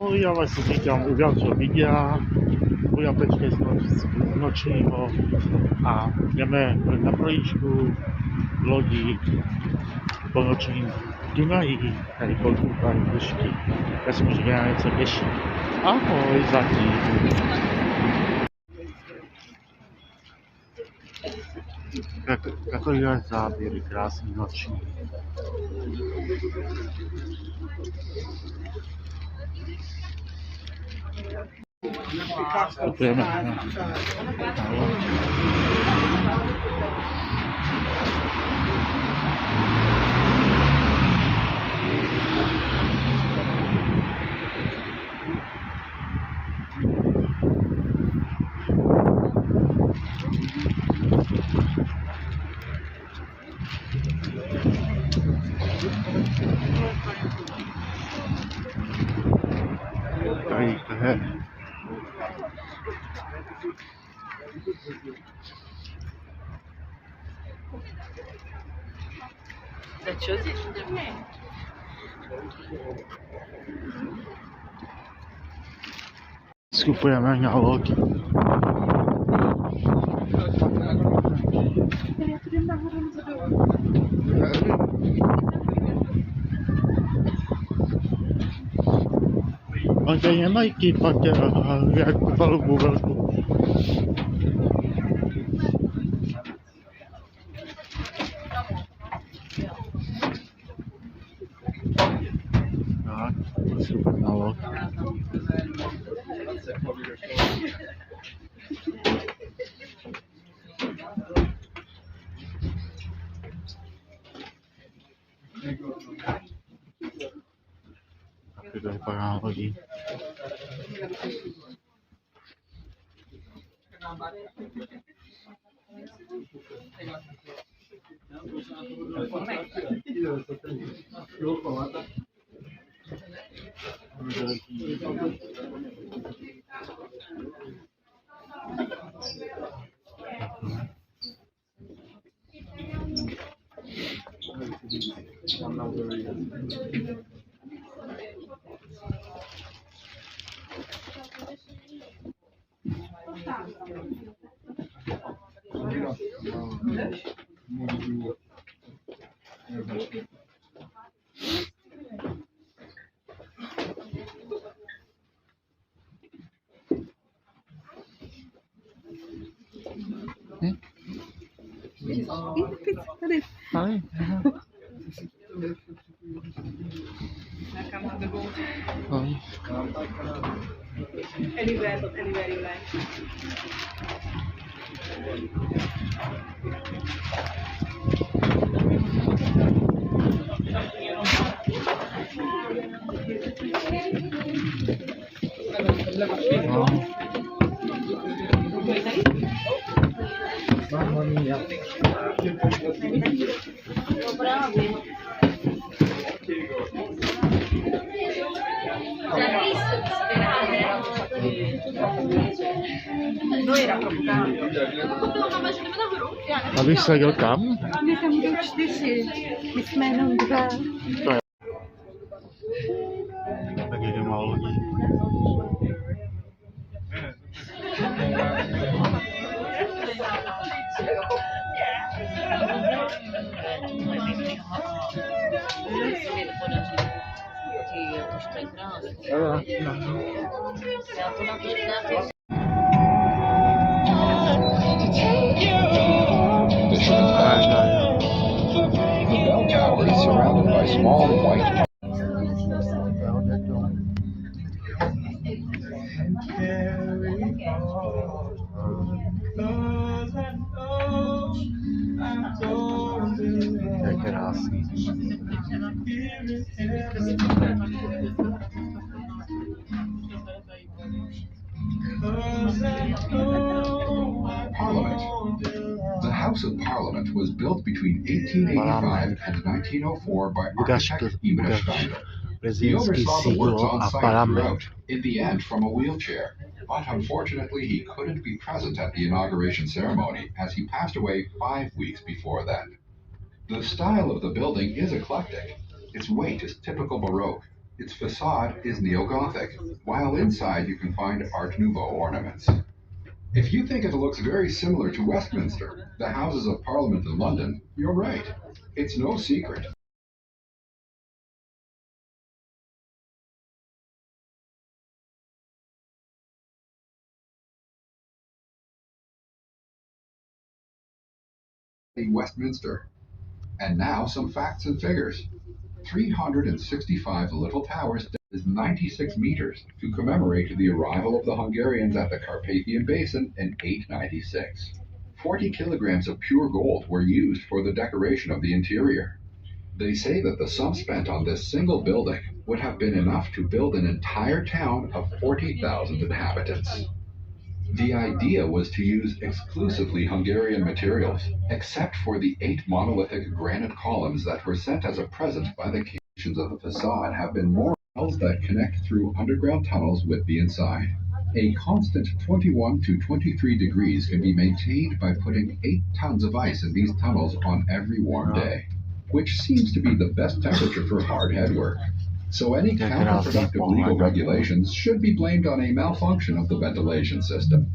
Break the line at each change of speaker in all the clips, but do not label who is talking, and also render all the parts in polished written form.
No, já vlastně říkám, udělal, co viděla, Budapešťy z Nočního a jdeme na projížďku lodí po nočním Dunaji, tady podkoukají dešti. Já si myslím, že na něco těší. Ahoj, zatím. Takovýhle záběry, krásný noční. Vstupujeme na loď. Tady to je. Vstupujeme na loď. Oni tady nemají kýpat jako palubu velkou. Tak, super na loď. Tak to vypadá lodí. Tady.
Anywhere, but anywhere you like.
Abych seděl kam?
My tam budou 4, my jsme jenom 2.
To je. Tak jdeme na lodí.
The bell tower is surrounded by small white.
To je krásný.
Parliament. The House of Parliament was built between 1885 and 1904 by architect Ibn Steiner. He oversaw the works on site throughout, in the end from a wheelchair. But unfortunately, he couldn't be present at the inauguration ceremony as he passed away 5 weeks before that. The style of the building is eclectic. Its weight is typical Baroque. Its facade is neo-Gothic, while inside you can find Art Nouveau ornaments. If you think it looks very similar to Westminster, the Houses of Parliament in London, you're right. It's no secret. Westminster. And now some facts and figures. 365 little towers is 96 meters to commemorate the arrival of the Hungarians at the Carpathian Basin in 896. 40 kilograms of pure gold were used for the decoration of the interior. They say that the sum spent on this single building would have been enough to build an entire town of 40,000 inhabitants. The idea was to use exclusively Hungarian materials, except for the 8 monolithic granite columns that were sent as a present by the kings of the facade have been more tunnels that connect through underground tunnels with the inside. A constant 21 to 23 degrees can be maintained by putting 8 tons of ice in these tunnels on every warm day, which seems to be the best temperature for hard headwork. So any counterproductive legal regulations should be blamed on a malfunction of the ventilation system.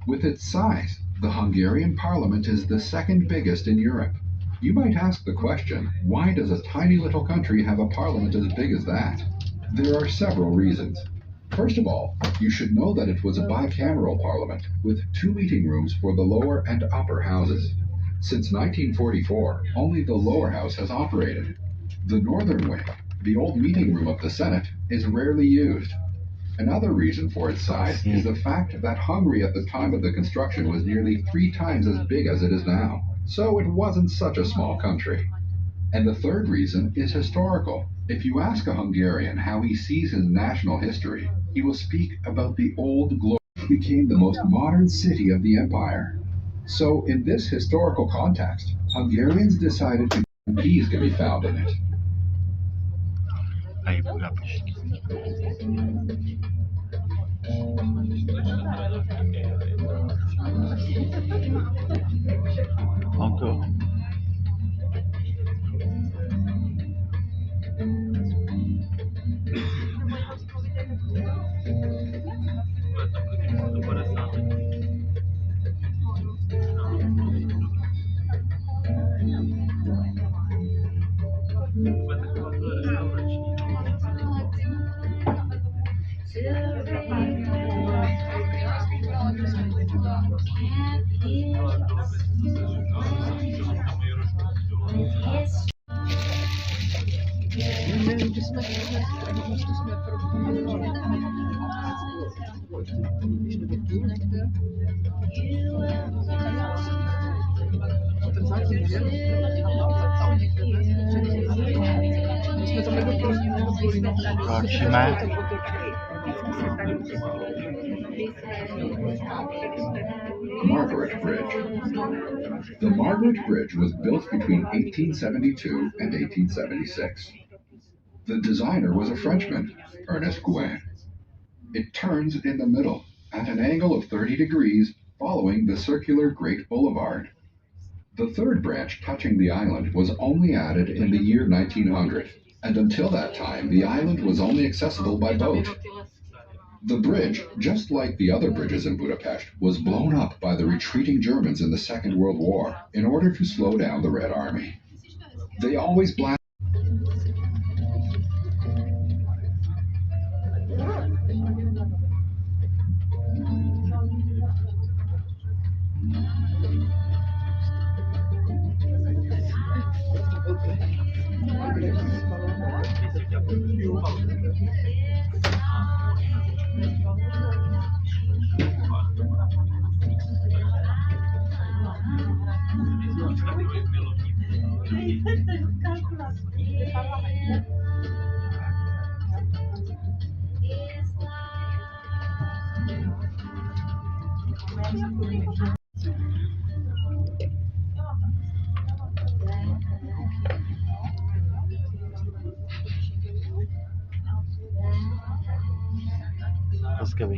With its size, the Hungarian parliament is the second biggest in Europe. You might ask the question, why does a tiny little country have a parliament as big as that? There are several reasons. First of all, you should know that it was a bicameral parliament, with 2 meeting rooms for the lower and upper houses. Since 1944, only the lower house has operated. The northern wing, the old meeting room of the Senate, is rarely used. Another reason for its size is the fact that Hungary at the time of the construction was nearly 3 times as big as it is now, so it wasn't such a small country. And the third reason is historical. If you ask a Hungarian how he sees his national history, he will speak about the old glory which became the most modern city of the empire. So in this historical context, Hungarians decided to peas can be found in it.
Aj Budapešť. On to. Kročíme.
Margaret Bridge. The Margaret Bridge was built between 1872 and 1876. The designer was a Frenchman, Ernest Gouin. It turns in the middle, at an angle of 30 degrees, following the circular Great Boulevard. The third branch touching the island was only added in the year 1900, and until that time the island was only accessible by boat. The bridge, just like the other bridges in Budapest, was blown up by the retreating Germans in the Second World War in order to slow down the Red Army. They always blasted.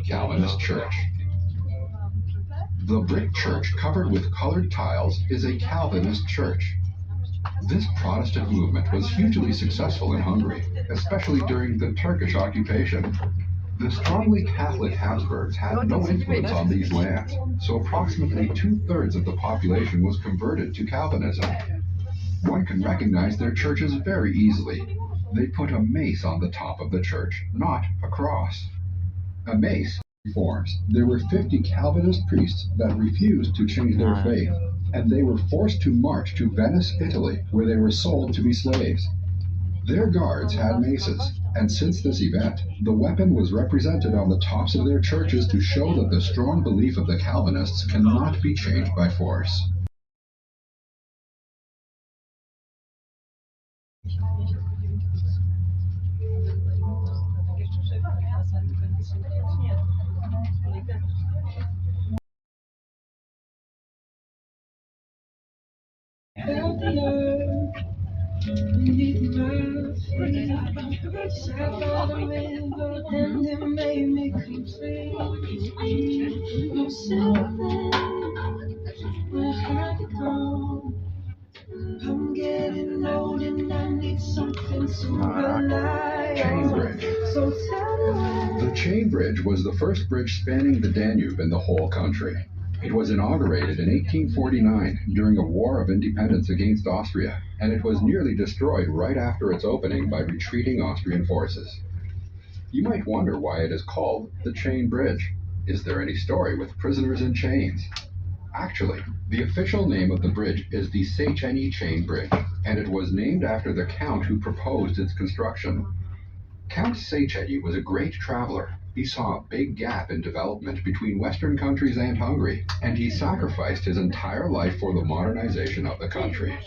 Calvinist Church. The brick church covered with colored tiles is a Calvinist church. This Protestant movement was hugely successful in Hungary. especially during the Turkish occupation. The strongly Catholic Habsburgs had no influence on these lands, so approximately 2/3 of the population was converted to Calvinism. One can recognize their churches very easily. They put a mace on the top of the church, not a cross. A mace forms. There were 50 Calvinist priests that refused to change their faith, and they were forced to march to Venice, Italy, where they were sold to be slaves. Their guards had maces, and since this event, the weapon was represented on the tops of their churches to show that the strong belief of the Calvinists cannot be changed by force.
Beneath my feet, sat by the river, and it made me complete. You said where have you gone? I'm getting old and I need something to rely
Chain
on.
bridge.
So tell me.
The chain bridge was the first bridge spanning the Danube in the whole country. It was inaugurated in 1849 during a war of independence against Austria, and it was nearly destroyed right after its opening by retreating Austrian forces. You might wonder why it is called the Chain Bridge. Is there any story with prisoners in chains? Actually, the official name of the bridge is the Széchenyi Chain Bridge, and it was named after the count who proposed its construction. Count Széchenyi was a great traveler. He saw a big gap in development between Western countries and Hungary, and he sacrificed his entire life for the modernization of the country.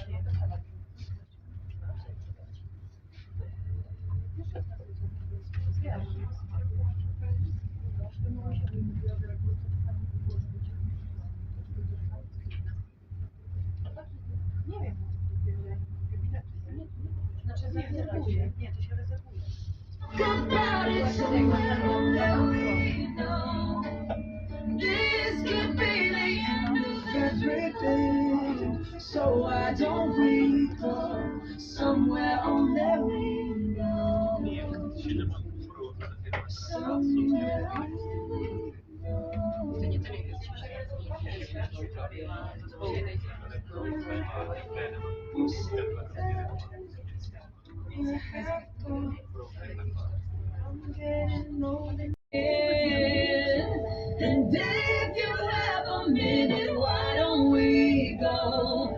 About it somewhere that we know. This could be the end of everything. So why don't we go somewhere only we know? Somewhere only we know. I'm getting old and if you have a minute, why don't we go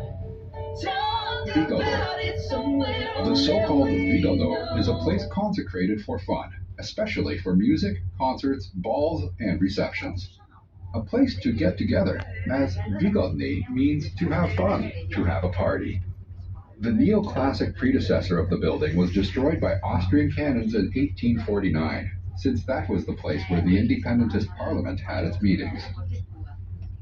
talk about it somewhere?
The so-called Vigado is a place consecrated for fun, especially for music, concerts, balls, and receptions. A place to get together, as Vigodny means to have fun, to have a party. The neoclassic predecessor of the building was destroyed by Austrian cannons in 1849, since that was the place where the independentist parliament had its meetings.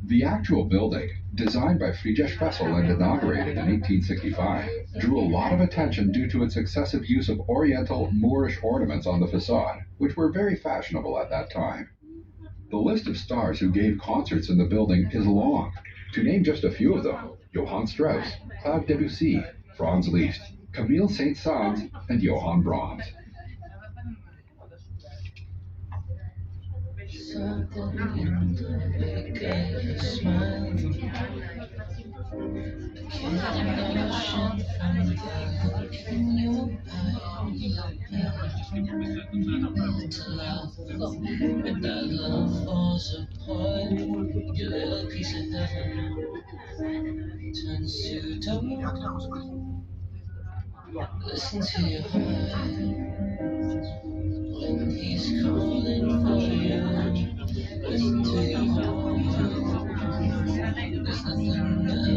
The actual building, designed by Friedrich Fessel and inaugurated in 1865, drew a lot of attention due to its excessive use of Oriental Moorish ornaments on the facade, which were very fashionable at that time. The list of stars who gave concerts in the building is long. To name just a few of them: Johann Strauss, Claude Debussy, Franz Liszt, Camille Saint-Saëns, and Johann Brahms.
Something in the way got you smiling. Can't notion from the look in your eyes. To love, but that love falls apart. Your little piece of heaven turns to dome. Listen to your heart when he's calling for you. Listen to your heart. There's nothing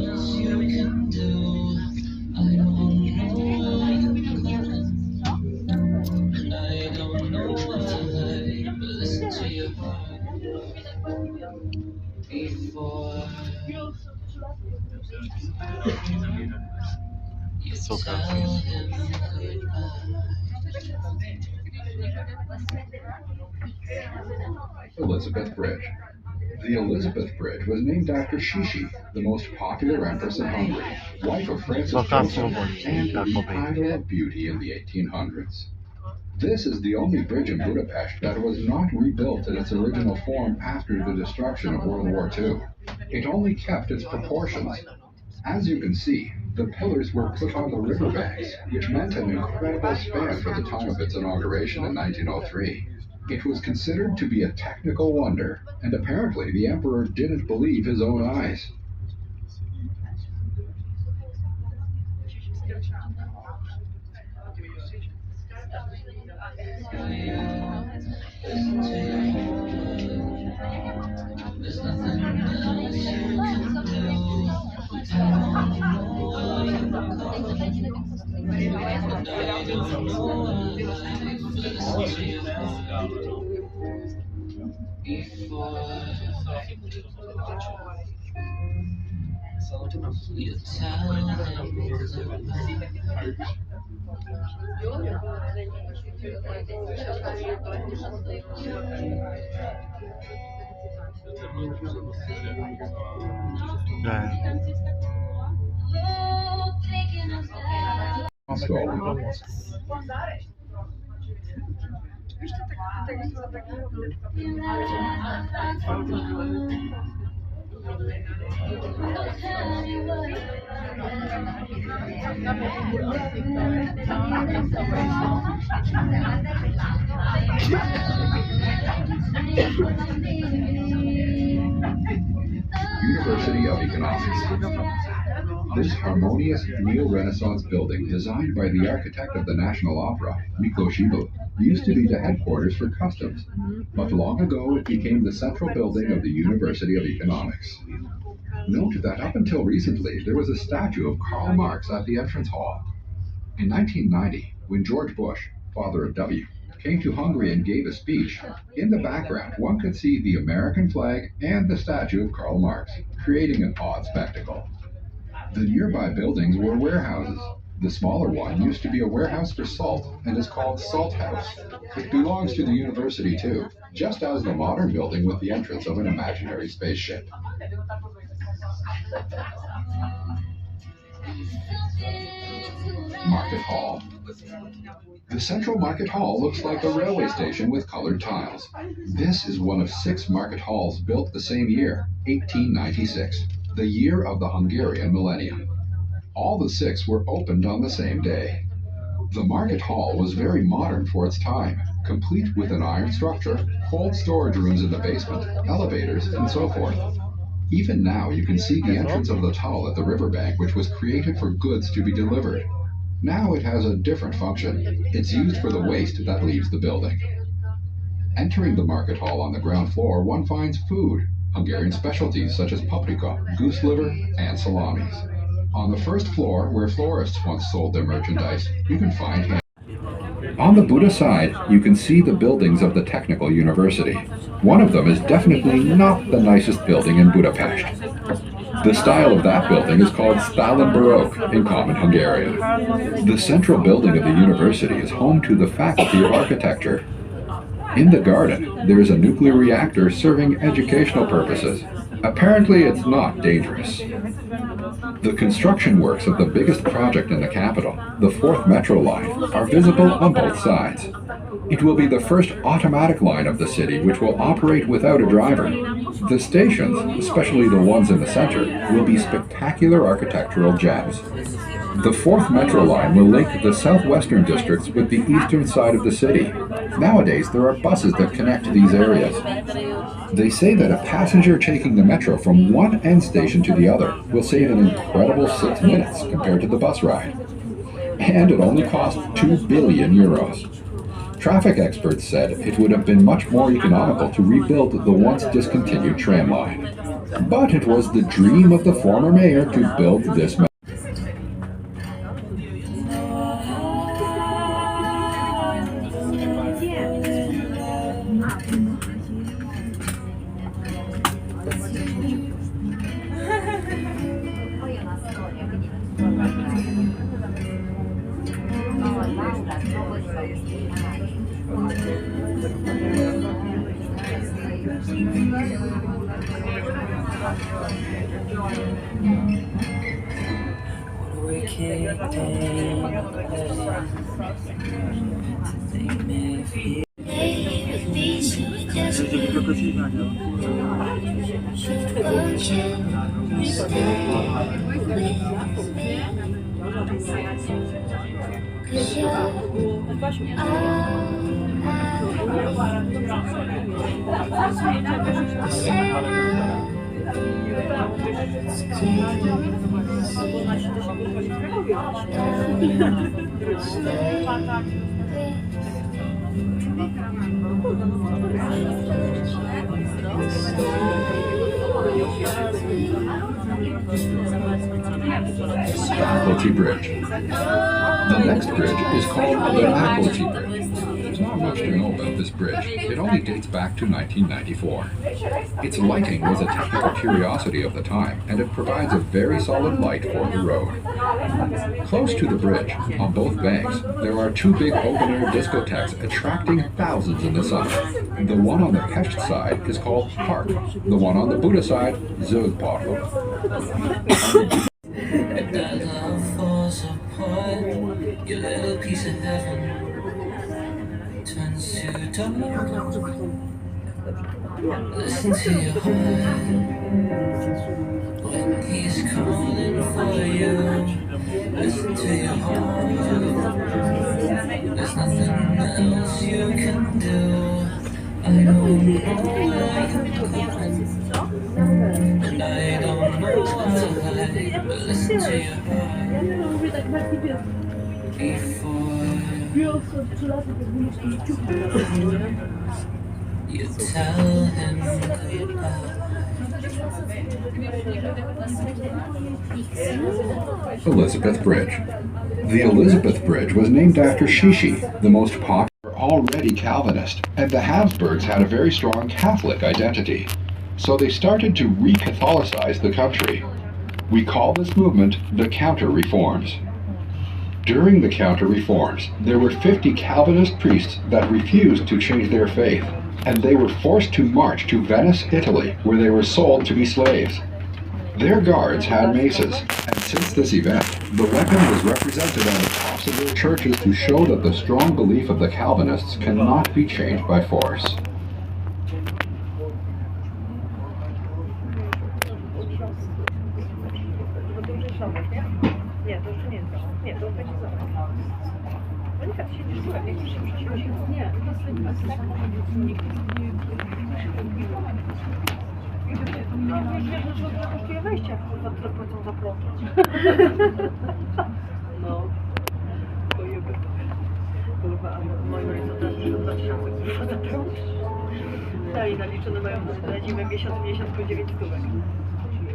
else you can do. I don't know why you're calling, and I don't know why. But listen to your heart before you
So
tell
confused.
him goodbye.
Elizabeth Bridge. The Elizabeth Bridge was named after Shishi, the most popular empress in Hungary, wife of Francis Joseph, and the idol of beauty in the 1800s. This is the only bridge in Budapest that was not rebuilt in its original form after the destruction of World War II. It only kept its proportions. As you can see, the pillars were put on the riverbanks, which meant an incredible span for the time of its inauguration in 1903. It was considered to be a technical wonder, and apparently the emperor didn't believe his own eyes.
There's nothing else you can do. You tell
University of Economics. This harmonious neo-Renaissance building, designed by the architect of the National Opera, Miklos, used to be the headquarters for customs, but long ago it became the central building of the University of Economics. Note that up until recently, there was a statue of Karl Marx at the entrance hall. In 1990, when George Bush, father of W, came to Hungary and gave a speech, in the background one could see the American flag and the statue of Karl Marx, creating an odd spectacle. The nearby buildings were warehouses. The smaller one used to be a warehouse for salt and is called Salt House. It belongs to the university too, just as the modern building with the entrance of an imaginary spaceship. Market Hall. The central Market Hall looks like a railway station with colored tiles. This is one of 6 market halls built the same year, 1896, the year of the Hungarian millennium. All the 6 were opened on the same day. The Market Hall was very modern for its time, complete with an iron structure, cold storage rooms in the basement, elevators, and so forth. Even now you can see the entrance of the tunnel at the riverbank, which was created for goods to be delivered. Now it has a different function. It's used for the waste that leaves the building. Entering the Market Hall on the ground floor, one finds food, Hungarian specialties such as paprika, goose liver, and salamis. On the first floor, where florists once sold their merchandise, you can find him. On the Buda side, you can see the buildings of the Technical University. One of them is definitely not the nicest building in Budapest. The style of that building is called Stalin Baroque in common Hungarian. The central building of the university is home to the Faculty of Architecture. In the garden, there is a nuclear reactor serving educational purposes. Apparently, it's not dangerous. The construction works of the biggest project in the capital, the 4th Metro line, are visible on both sides. It will be the first automatic line of the city which will operate without a driver. The stations, especially the ones in the center, will be spectacular architectural gems. The 4th Metro line will link the southwestern districts with the eastern side of the city. Nowadays, there are buses that connect to these areas. They say that a passenger taking the metro from one end station to the other will save an incredible 6 minutes compared to the bus ride. And it only cost 2 billion euros. Traffic experts said it would have been much more economical to rebuild the once discontinued tram line. But it was the dream of the former mayor to build this metro. Lodí Bridge. The next bridge is called the Lodí Bridge. There's not much to know about this bridge. It only dates back to 1994. Its lighting was a technical curiosity of the time, and it provides a very solid light for the road. Close to the bridge, on both banks, there are two big open-air discotheques attracting thousands in the summer. The one on the Pest side is called Park. The one on the Buda side, Zöldpark.
If that love falls apart, your little piece of heaven turns to dark. Listen to your heart when he's calling for you. Listen to your heart. There's nothing else you can do. I don't know where you're going, and I don't know why, but listen to your heart before you tell him goodbye.
Elizabeth Bridge. The Elizabeth Bridge was named after Shishi, the most popular already Calvinist, and the Habsburgs had a very strong Catholic identity. So they started to re-Catholicize the country. We call this movement the Counter-Reforms. During the Counter-Reforms, there were 50 Calvinist priests that refused to change their faith, and they were forced to march to Venice, Italy, where they were sold to be slaves. Their guards had maces, and since this event, the weapon was represented on the tops of their churches to show that the strong belief of the Calvinists cannot be changed by force.
No, pojeby. Kurwa, a moi rodzice też żyją 2000 za prąd. Dali zaliczone mają na zimę miesiąc po 9 stówek.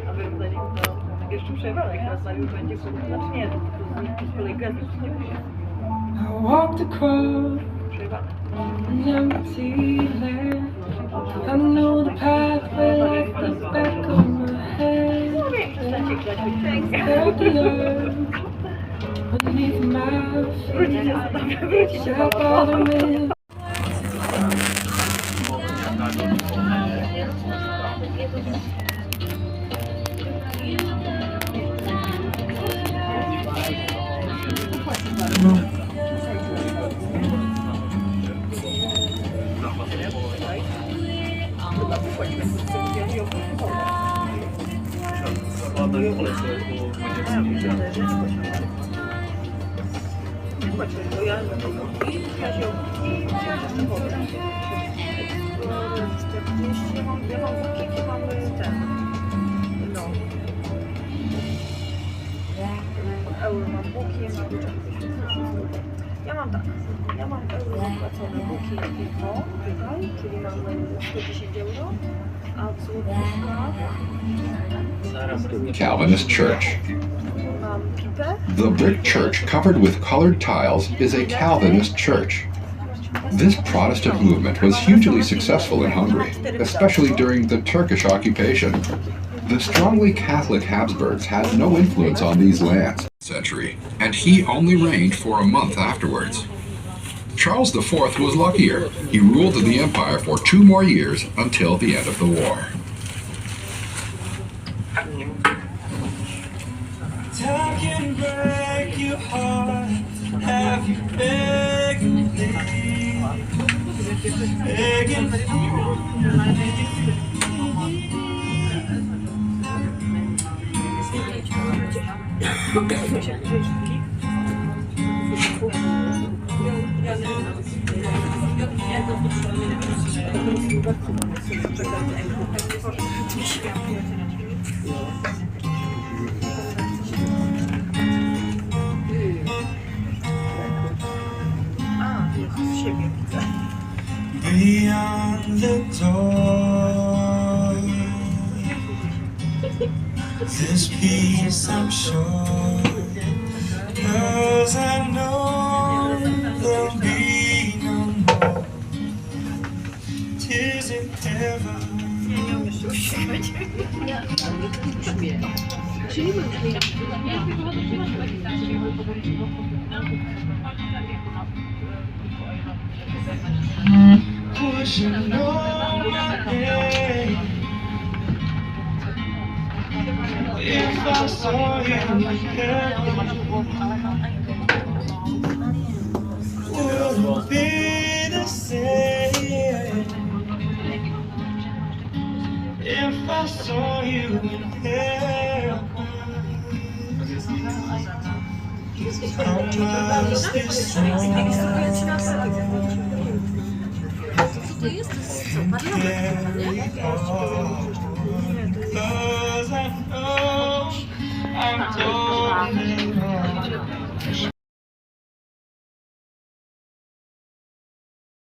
A wyrównali to jeszcze przejrzanek, teraz na już będzie kurwa, znaczy nie, to z kolei gazet nie będzie.
I walked across
Przejrzanek.
an empty land. I know the pathway like the back of my head.
No wiem, przestańcie grać, bo pięknie.
Felt the earth beneath my
Wrócicie,
feet.
wrócicie,
Sat by the wind.
Ja mam euro zapłacone buki piwo tutaj, czyli mam 110 euro, a złotówka
Calvinist Church.
mam kitę.
The brick church covered with colored tiles is a Calvinist church. This Protestant movement was hugely successful in Hungary, especially during the Turkish occupation. The strongly Catholic Habsburgs had no influence on these lands century, and he only reigned for a month afterwards. Charles IV was luckier. He ruled the empire for 2 more years until the end of the war.
Time can break your heart. Have you begging me? Begging me? Beyond the door, this peace I'm sure, 'cause I know there'll be no more tears in heaven. Pushing on my head. If I saw you again, wouldn't be the same. If I saw you in hell, I must be strong.
To jest co? Parlament, nie?
Cause I know I'm torn.